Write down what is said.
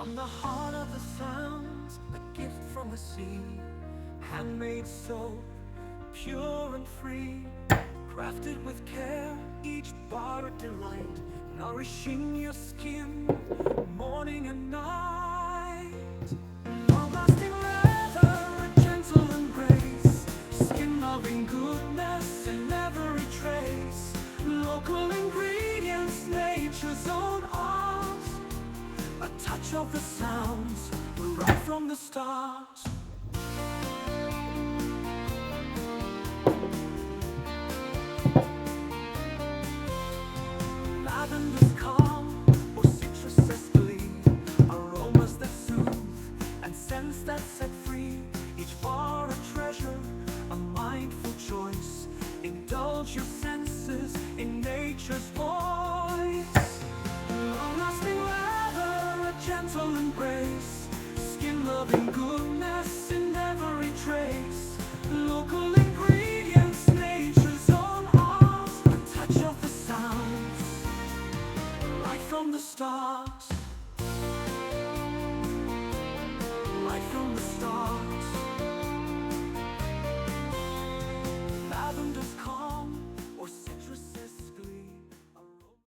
From the heart of the sounds, a gift from the sea, handmade soap, pure and free, crafted with care, each bar a delight, nourishing your skin, morning and night. Long-lasting lather, a gentle embrace, skin-loving goodness in every trace, local ingredients, nature's own art, a touch of the sounds, right from the start. Lavender's calm, or citrus gleam, aromas that soothe, and scents that set free. Each bar a treasure, a mindful choice. Indulge your senses in nature's voice. Long-lasting lather, a gentle embrace, skin-loving goodness in every trace. Local ingredients, nature's own art, a touch of the sounds, right from the start. Right from the start.